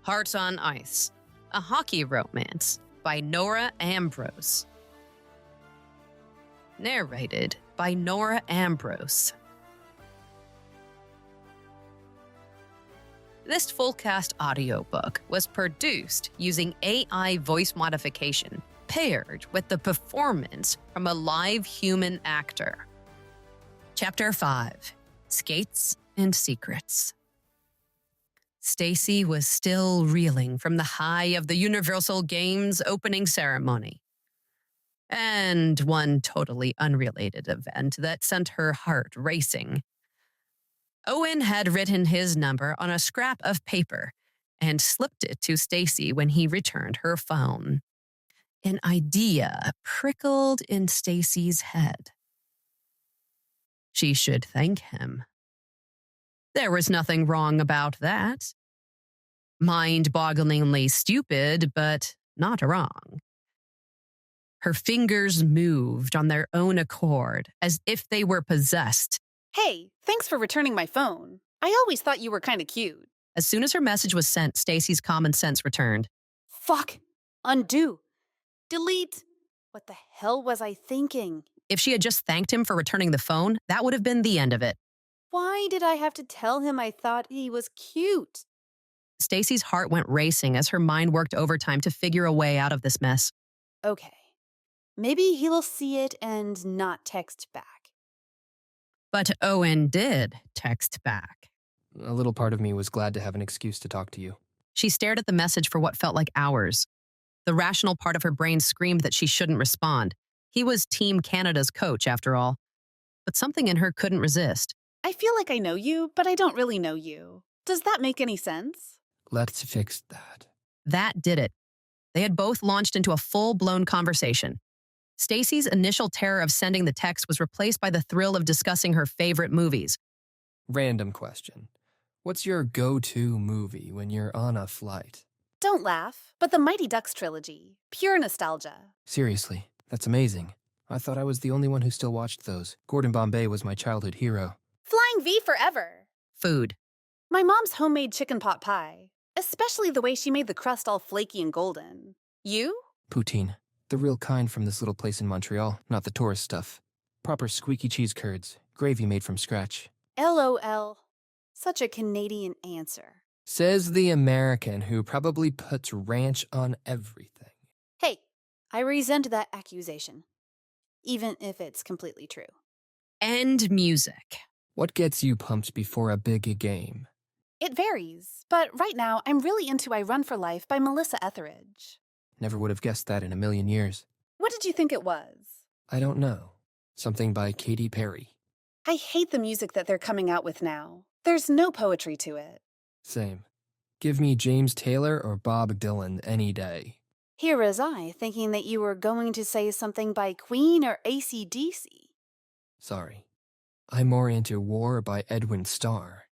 Heart on Ice, a hockey romance by Nora Ambrose. Narrated by Nora Ambrose. This full-cast audiobook was produced using AI voice modification paired with the performance from a live human actor. Chapter 5, Skates and Secrets. Stacy was still reeling from the high of the Universal Games opening ceremony. And one totally unrelated event that sent her heart racing. Owen had written his number on a scrap of paper and slipped it to Stacy when he returned her phone. An idea prickled in Stacy's head. She should thank him. There was nothing wrong about that. Mind-bogglingly stupid, but not wrong. Her fingers moved on their own accord, as if they were possessed. Hey, thanks for returning my phone. I always thought you were kind of cute. As soon as her message was sent, Stacy's common sense returned. Fuck. Undo. Delete. What the hell was I thinking? If she had just thanked him for returning the phone, that would have been the end of it. Why did I have to tell him I thought he was cute? Stacy's heart went racing as her mind worked overtime to figure a way out of this mess. Okay. Maybe he'll see it and not text back. But Owen did text back. A little part of me was glad to have an excuse to talk to you. She stared at the message for what felt like hours. The rational part of her brain screamed that she shouldn't respond. He was Team Canada's coach, after all. But something in her couldn't resist. I feel like I know you, but I don't really know you. Does that make any sense? Let's fix that. That did it. They had both launched into a full-blown conversation. Stacy's initial terror of sending the text was replaced by the thrill of discussing her favorite movies. Random question. What's your go-to movie when you're on a flight? Don't laugh, but the Mighty Ducks trilogy. Pure nostalgia. Seriously, that's amazing. I thought I was the only one who still watched those. Gordon Bombay was my childhood hero. Flying V forever. Food. My mom's homemade chicken pot pie. Especially the way she made the crust all flaky and golden. You? Poutine. The real kind from this little place in Montreal, not the tourist stuff. Proper squeaky cheese curds, gravy made from scratch. LOL. Such a Canadian answer. Says the American who probably puts ranch on everything. Hey, I resent that accusation. Even if it's completely true. And music. What gets you pumped before a big game? It varies, but right now I'm really into I Run for Life by Melissa Etheridge. Never would have guessed that in a million years. What did you think it was? I don't know. Something by Katy Perry. I hate the music that they're coming out with now. There's no poetry to it. Same. Give me James Taylor or Bob Dylan any day. Here was I thinking that you were going to say something by Queen or AC/DC. Sorry. I'm more into War by Edwin Starr.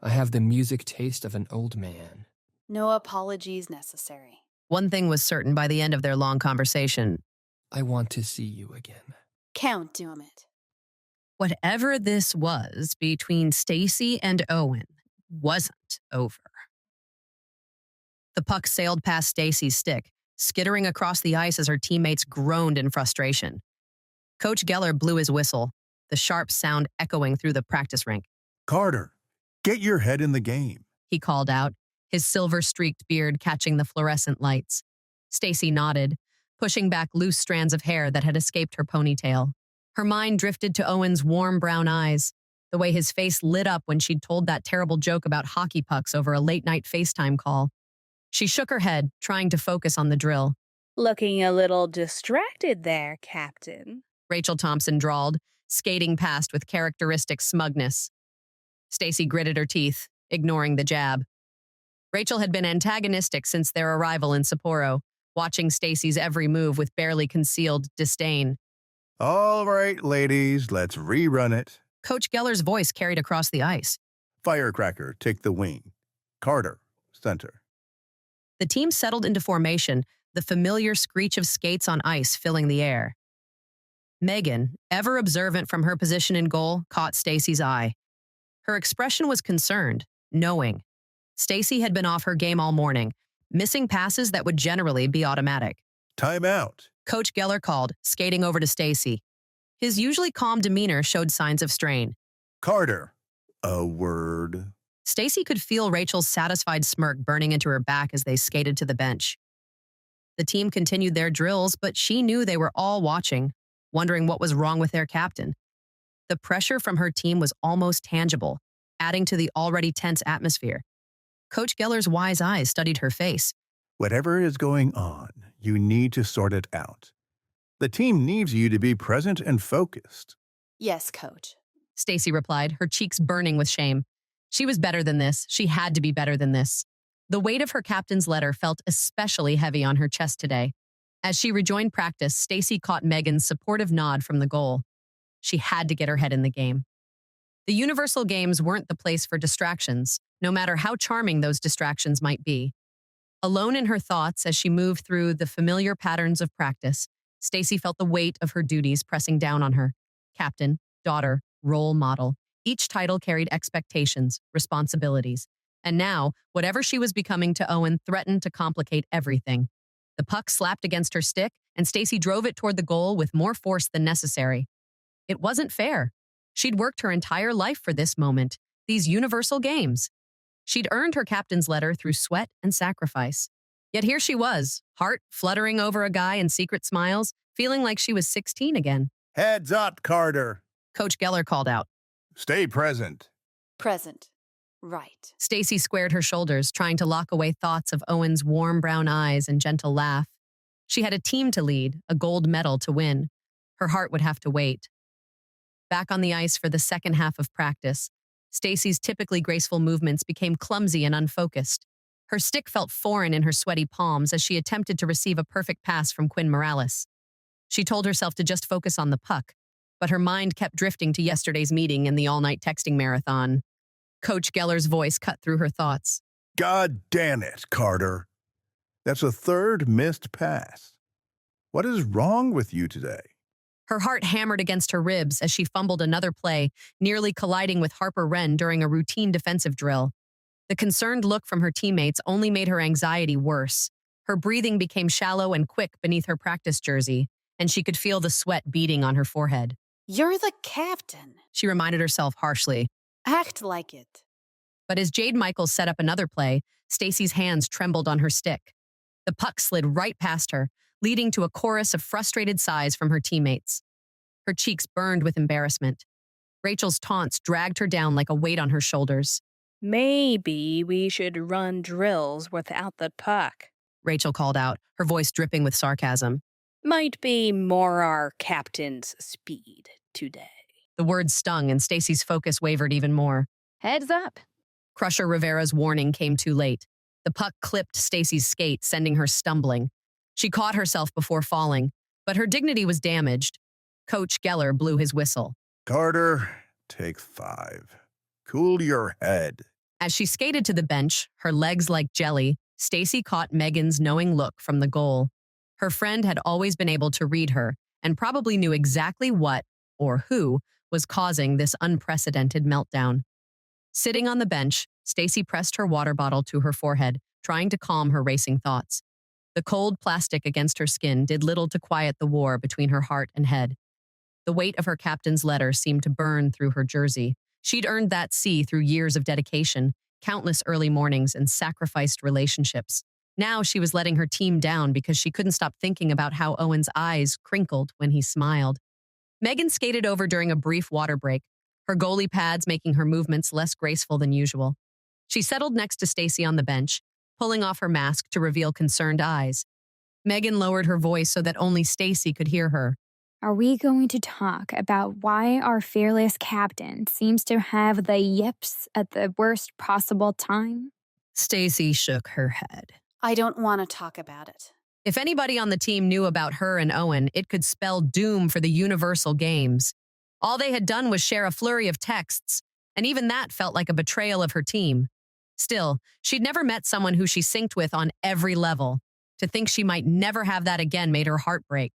I have the music taste of an old man. No apologies necessary. One thing was certain by the end of their long conversation. I want to see you again. Count it. Whatever this was between Stacy and Owen wasn't over. The puck sailed past Stacy's stick, skittering across the ice as her teammates groaned in frustration. Coach Geller blew his whistle, the sharp sound echoing through the practice rink. Carter, get your head in the game, He called out, his silver-streaked beard catching the fluorescent lights. Stacy nodded, pushing back loose strands of hair that had escaped her ponytail. Her mind drifted to Owen's warm brown eyes, the way his face lit up when she'd told that terrible joke about hockey pucks over a late-night FaceTime call. She shook her head, trying to focus on the drill. Looking a little distracted there, Captain. Rachel Thompson drawled, skating past with characteristic smugness. Stacy gritted her teeth, ignoring the jab. Rachel had been antagonistic since their arrival in Sapporo, watching Stacy's every move with barely concealed disdain. All right, ladies, let's rerun it. Coach Geller's voice carried across the ice. Firecracker, take the wing. Carter, center. The team settled into formation, the familiar screech of skates on ice filling the air. Megan, ever observant from her position in goal, caught Stacy's eye. Her expression was concerned, knowing. Stacy had been off her game all morning, missing passes that would generally be automatic. Timeout. Coach Geller called, skating over to Stacy. His usually calm demeanor showed signs of strain. Carter. A word. Stacy could feel Rachel's satisfied smirk burning into her back as they skated to the bench. The team continued their drills, but she knew they were all watching, wondering what was wrong with their captain. The pressure from her team was almost tangible, adding to the already tense atmosphere. Coach Geller's wise eyes studied her face. Whatever is going on, you need to sort it out. The team needs you to be present and focused. Yes, Coach. Stacy replied, her cheeks burning with shame. She was better than this. She had to be better than this. The weight of her captain's letter felt especially heavy on her chest today. As she rejoined practice, Stacy caught Megan's supportive nod from the goal. She had to get her head in the game. The Universal Games weren't the place for distractions, no matter how charming those distractions might be. Alone in her thoughts as she moved through the familiar patterns of practice, Stacy felt the weight of her duties pressing down on her. Captain, daughter, role model. Each title carried expectations, responsibilities. And now, whatever she was becoming to Owen threatened to complicate everything. The puck slapped against her stick, and Stacy drove it toward the goal with more force than necessary. It wasn't fair. She'd worked her entire life for this moment, these Universal Games. She'd earned her captain's letter through sweat and sacrifice. Yet here she was, heart fluttering over a guy in secret smiles, feeling like she was 16 again. Heads up, Carter. Coach Geller called out. Stay present. Present. Right. Stacy squared her shoulders, trying to lock away thoughts of Owen's warm brown eyes and gentle laugh. She had a team to lead, a gold medal to win. Her heart would have to wait. Back on the ice for the second half of practice, Stacy's typically graceful movements became clumsy and unfocused. Her stick felt foreign in her sweaty palms as she attempted to receive a perfect pass from Quinn Morales. She told herself to just focus on the puck, but her mind kept drifting to yesterday's meeting and the all-night texting marathon. Coach Geller's voice cut through her thoughts. God damn it, Carter. That's a third missed pass. What is wrong with you today? Her heart hammered against her ribs as she fumbled another play, nearly colliding with Harper Wren during a routine defensive drill. The concerned look from her teammates only made her anxiety worse. Her breathing became shallow and quick beneath her practice jersey, and she could feel the sweat beading on her forehead. You're the captain. She reminded herself harshly. Act like it. But as Jade Michaels set up another play, Stacy's hands trembled on her stick. The puck slid right past her, leading to a chorus of frustrated sighs from her teammates. Her cheeks burned with embarrassment. Rachel's taunts dragged her down like a weight on her shoulders. Maybe we should run drills without the puck. Rachel called out, her voice dripping with sarcasm. Might be more our captain's speed today. The words stung, and Stacy's focus wavered even more. Heads up. Crusher Rivera's warning came too late. The puck clipped Stacy's skate, sending her stumbling. She caught herself before falling, but her dignity was damaged. Coach Geller blew his whistle. Carter, take 5. Cool your head. As she skated to the bench, her legs like jelly, Stacy caught Megan's knowing look from the goal. Her friend had always been able to read her and probably knew exactly what, or who, was causing this unprecedented meltdown. Sitting on the bench, Stacy pressed her water bottle to her forehead, trying to calm her racing thoughts. The cold plastic against her skin did little to quiet the war between her heart and head. The weight of her captain's letter seemed to burn through her jersey. She'd earned that C through years of dedication, countless early mornings, and sacrificed relationships. Now she was letting her team down because she couldn't stop thinking about how Owen's eyes crinkled when he smiled. Megan skated over during a brief water break, her goalie pads making her movements less graceful than usual. She settled next to Stacy on the bench, pulling off her mask to reveal concerned eyes. Megan lowered her voice so that only Stacy could hear her. Are we going to talk about why our fearless captain seems to have the yips at the worst possible time? Stacy shook her head. I don't want to talk about it. If anybody on the team knew about her and Owen, it could spell doom for the Universal Games. All they had done was share a flurry of texts, and even that felt like a betrayal of her team. Still, she'd never met someone who she synced with on every level. To think she might never have that again made her heart break.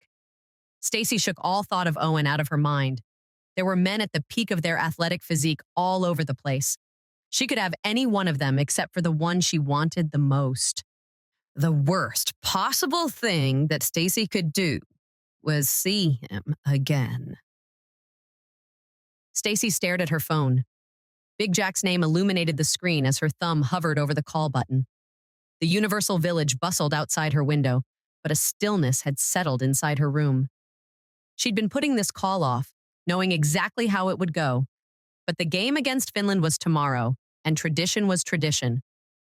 Stacy shook all thought of Owen out of her mind. There were men at the peak of their athletic physique all over the place. She could have any one of them except for the one she wanted the most. The worst possible thing that Stacy could do was see him again. Stacy stared at her phone. Big Jack's name illuminated the screen as her thumb hovered over the call button. The Universal Village bustled outside her window, but a stillness had settled inside her room. She'd been putting this call off, knowing exactly how it would go. But the game against Finland was tomorrow, and tradition was tradition.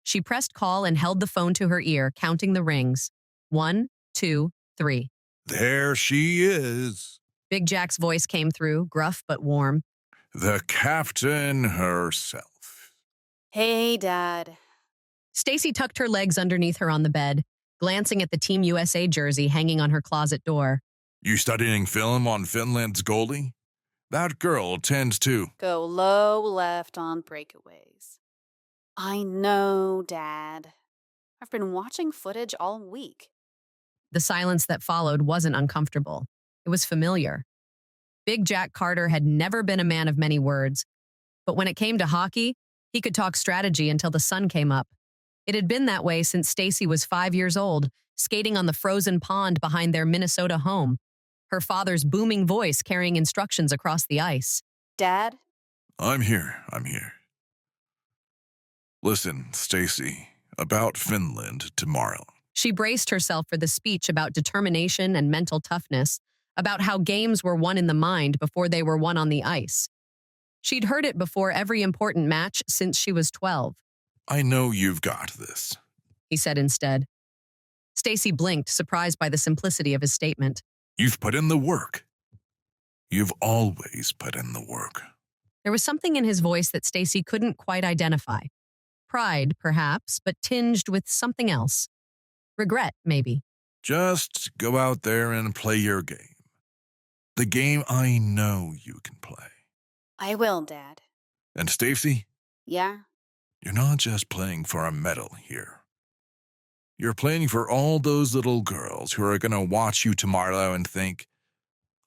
She pressed call and held the phone to her ear, counting the rings. 1, 2, 3. There she is. Big Jack's voice came through, gruff but warm. The captain herself. Hey, Dad. Stacy tucked her legs underneath her on the bed, glancing at the Team USA jersey hanging on her closet door. You studying film on Finland's goalie? That girl tends to. Go low left on breakaways. I know, Dad. I've been watching footage all week. The silence that followed wasn't uncomfortable. It was familiar. Big Jack Carter had never been a man of many words, but when it came to hockey, he could talk strategy until the sun came up. It had been that way since Stacy was 5 years old, skating on the frozen pond behind their Minnesota home, her father's booming voice carrying instructions across the ice. Dad? I'm here. Listen, Stacy, about Finland tomorrow. She braced herself for the speech about determination and mental toughness, about how games were won in the mind before they were won on the ice. She'd heard it before every important match since she was 12. I know you've got this, he said instead. Stacy blinked, surprised by the simplicity of his statement. You've put in the work. You've always put in the work. There was something in his voice that Stacy couldn't quite identify. Pride, perhaps, but tinged with something else. Regret, maybe. Just go out there and play your game. The game I know you can play. I will, Dad. And Stacy, Yeah? you're not just playing for a medal here. You're playing for all those little girls who are going to watch you tomorrow and think,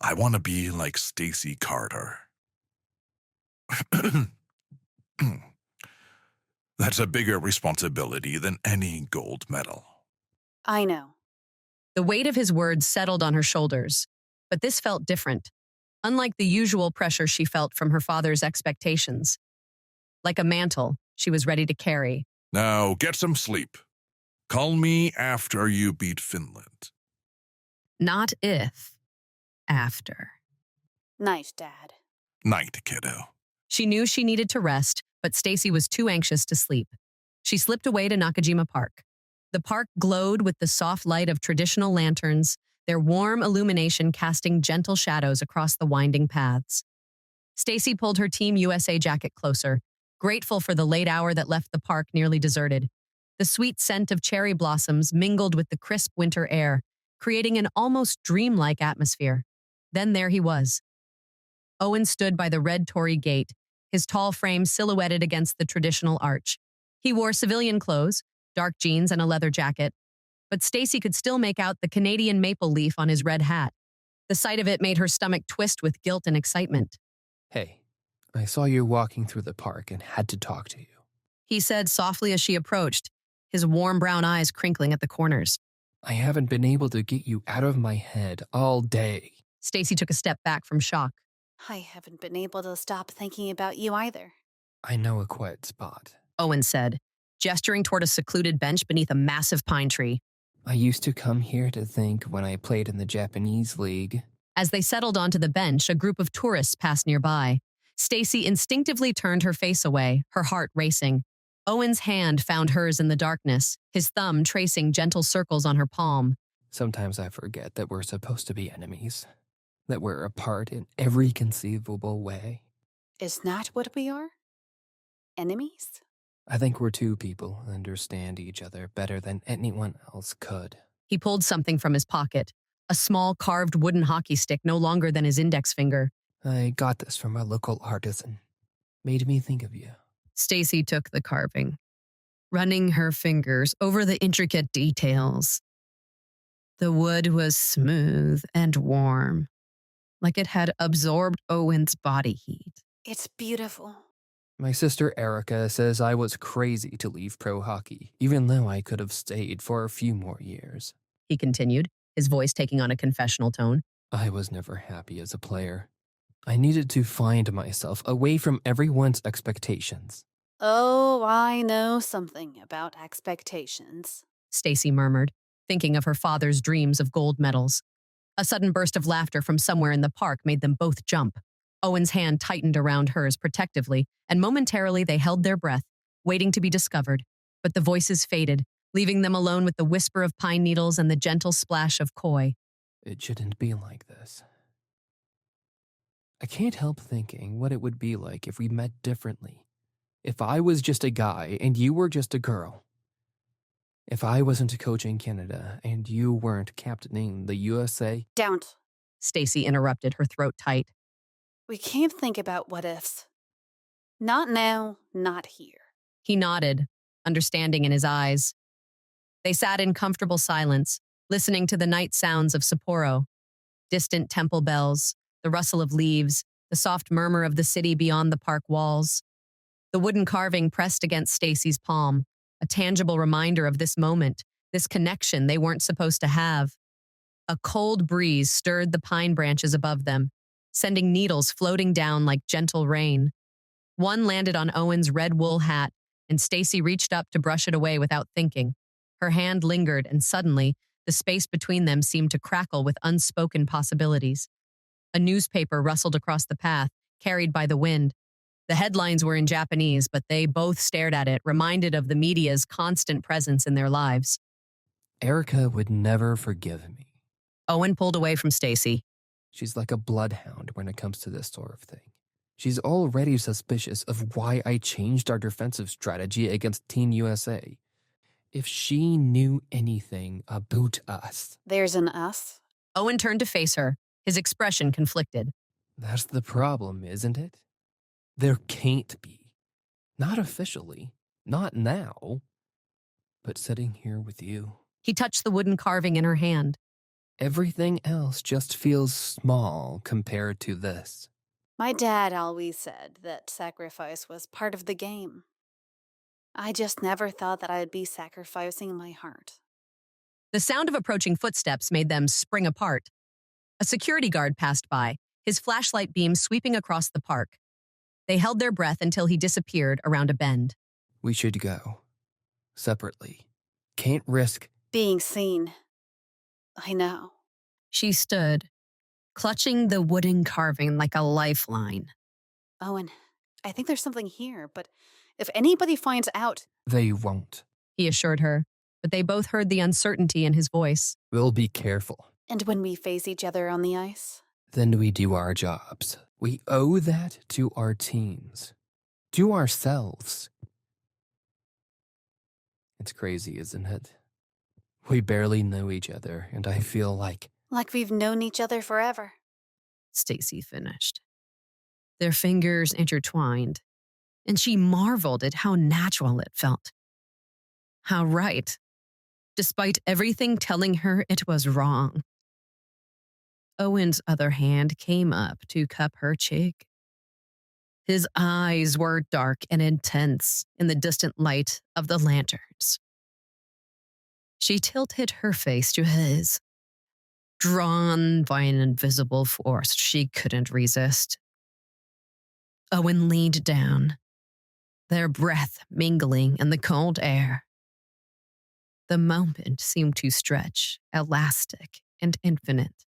I want to be like Stacy Carter. That's a bigger responsibility than any gold medal. I know. The weight of his words settled on her shoulders, but this felt different, unlike the usual pressure she felt from her father's expectations. Like a mantle she was ready to carry. Now, get some sleep. Call me after you beat Finland. Not if, after. Night, Dad. Night, kiddo. She knew she needed to rest, but Stacy was too anxious to sleep. She slipped away to Nakajima Park. The park glowed with the soft light of traditional lanterns, their warm illumination casting gentle shadows across the winding paths. Stacy pulled her Team USA jacket closer, grateful for the late hour that left the park nearly deserted. The sweet scent of cherry blossoms mingled with the crisp winter air, creating an almost dreamlike atmosphere. Then there he was. Owen stood by the red Tory gate, his tall frame silhouetted against the traditional arch. He wore civilian clothes, dark jeans and a leather jacket, but Stacy could still make out the Canadian maple leaf on his red hat. The sight of it made her stomach twist with guilt and excitement. Hey, I saw you walking through the park and had to talk to you. He said softly as she approached, his warm brown eyes crinkling at the corners. I haven't been able to get you out of my head all day. Stacy took a step back from shock. I haven't been able to stop thinking about you either. I know a quiet spot. Owen said, gesturing toward a secluded bench beneath a massive pine tree. I used to come here to think when I played in the Japanese league. As they settled onto the bench, a group of tourists passed nearby. Stacy instinctively turned her face away, her heart racing. Owen's hand found hers in the darkness, his thumb tracing gentle circles on her palm. Sometimes I forget that we're supposed to be enemies, that we're apart in every conceivable way. Is that what we are? Enemies? I think we're two people who understand each other better than anyone else could. He pulled something from his pocket, a small carved wooden hockey stick no longer than his index finger. I got this from a local artisan. Made me think of you. Stacy took the carving, running her fingers over the intricate details. The wood was smooth and warm, like it had absorbed Owen's body heat. It's beautiful. My sister Erica says I was crazy to leave pro hockey, even though I could have stayed for a few more years. He continued, his voice taking on a confessional tone. I was never happy as a player. I needed to find myself away from everyone's expectations. Oh, I know something about expectations. Stacy murmured, thinking of her father's dreams of gold medals. A sudden burst of laughter from somewhere in the park made them both jump. Owen's hand tightened around hers protectively, and momentarily they held their breath, waiting to be discovered. But the voices faded, leaving them alone with the whisper of pine needles and the gentle splash of koi. It shouldn't be like this. I can't help thinking what it would be like if we met differently. If I was just a guy and you were just a girl. If I wasn't coaching Canada and you weren't captaining the USA. Don't. Stacy interrupted, her throat tight. We can't think about what ifs. Not now, not here. He nodded, understanding in his eyes. They sat in comfortable silence, listening to the night sounds of Sapporo, distant temple bells, the rustle of leaves, the soft murmur of the city beyond the park walls. The wooden carving pressed against Stacy's palm, a tangible reminder of this moment, this connection they weren't supposed to have. A cold breeze stirred the pine branches above them, sending needles floating down like gentle rain. One landed on Owen's red wool hat, and Stacy reached up to brush it away without thinking. Her hand lingered, and suddenly, the space between them seemed to crackle with unspoken possibilities. A newspaper rustled across the path, carried by the wind. The headlines were in Japanese, but they both stared at it, reminded of the media's constant presence in their lives. Erica would never forgive me. Owen pulled away from Stacy. She's like a bloodhound when it comes to this sort of thing. She's already suspicious of why I changed our defensive strategy against Team USA. If she knew anything about us. There's an us. Owen turned to face her, his expression conflicted. That's the problem, isn't it? There can't be. Not officially. Not now. But sitting here with you. He touched the wooden carving in her hand. Everything else just feels small compared to this. My dad always said that sacrifice was part of the game. I just never thought that I'd be sacrificing my heart. The sound of approaching footsteps made them spring apart. A security guard passed by, his flashlight beam sweeping across the park. They held their breath until he disappeared around a bend. We should go. Separately. Can't risk being seen. I know. She stood, clutching the wooden carving like a lifeline. Owen, I think there's something here, but if anybody finds out... They won't, he assured her, but they both heard the uncertainty in his voice. We'll be careful. And when we face each other on the ice? Then we do our jobs. We owe that to our teams. To ourselves. It's crazy, isn't it? We barely know each other, and I feel like... Like we've known each other forever. Stacy finished. Their fingers intertwined, and she marveled at how natural it felt. How right, despite everything telling her it was wrong. Owen's other hand came up to cup her cheek. His eyes were dark and intense in the distant light of the lanterns. She tilted her face to his, drawn by an invisible force she couldn't resist. Owen leaned down, their breath mingling in the cold air. The moment seemed to stretch, elastic and infinite.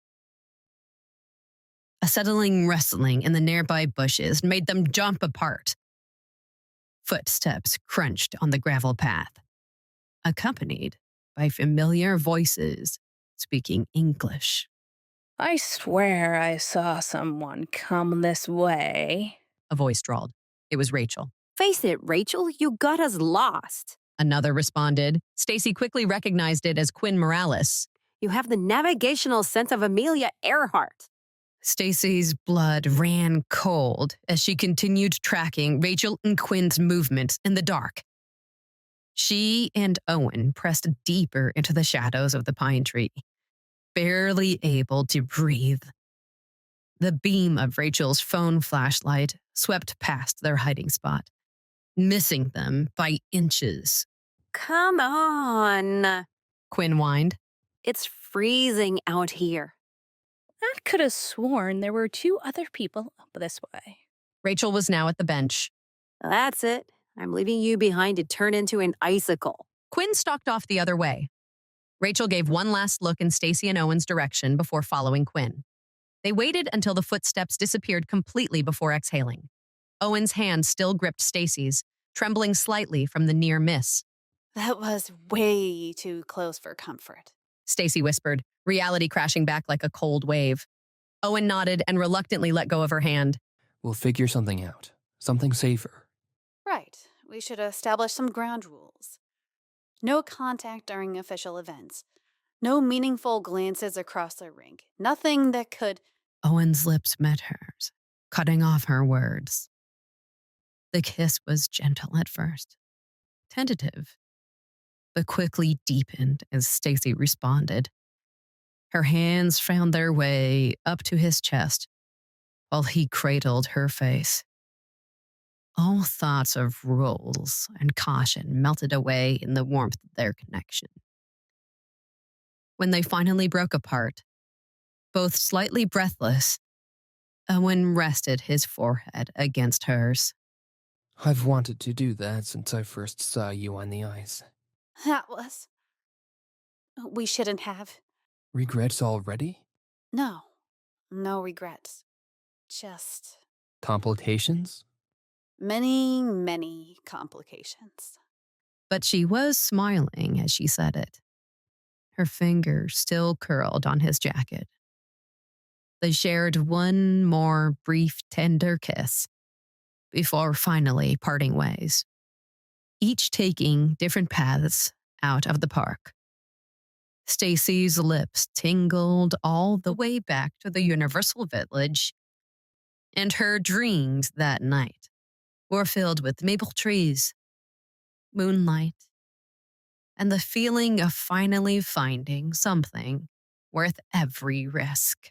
A settling rustling in the nearby bushes made them jump apart. Footsteps crunched on the gravel path, accompanied by familiar voices speaking English. I swear I saw someone come this way. A voice drawled. It was Rachel. Face it, Rachel, you got us lost. Another responded. Stacy quickly recognized it as Quinn Morales. You have the navigational sense of Amelia Earhart. Stacy's blood ran cold as she continued tracking Rachel and Quinn's movements in the dark. She and Owen pressed deeper into the shadows of the pine tree, barely able to breathe. The beam of Rachel's phone flashlight swept past their hiding spot, missing them by inches. Come on. Quinn whined. It's freezing out here. I could have sworn there were 2 other people up this way. Rachel was now at the bench. That's it. I'm leaving you behind to turn into an icicle. Quinn stalked off the other way. Rachel gave one last look in Stacy and Owen's direction before following Quinn. They waited until the footsteps disappeared completely before exhaling. Owen's hand still gripped Stacy's, trembling slightly from the near miss. That was way too close for comfort. Stacy whispered, reality crashing back like a cold wave. Owen nodded and reluctantly let go of her hand. We'll figure something out. Something safer. Right. We should establish some ground rules. No contact during official events. No meaningful glances across the rink. Nothing that could... Owen's lips met hers, cutting off her words. The kiss was gentle at first, tentative, but quickly deepened as Stacy responded. Her hands found their way up to his chest while he cradled her face. All thoughts of rules and caution melted away in the warmth of their connection. When they finally broke apart, both slightly breathless, Owen rested his forehead against hers. I've wanted to do that since I first saw you on the ice. That was... We shouldn't have. Regrets already? No. No regrets. Just... Complications? Many, many complications. But she was smiling as she said it. Her fingers still curled on his jacket. They shared one more brief, tender kiss before finally parting ways, each taking different paths out of the park. Stacy's lips tingled all the way back to the Universal Village, and her dreams that night were filled with maple trees, moonlight, and the feeling of finally finding something worth every risk.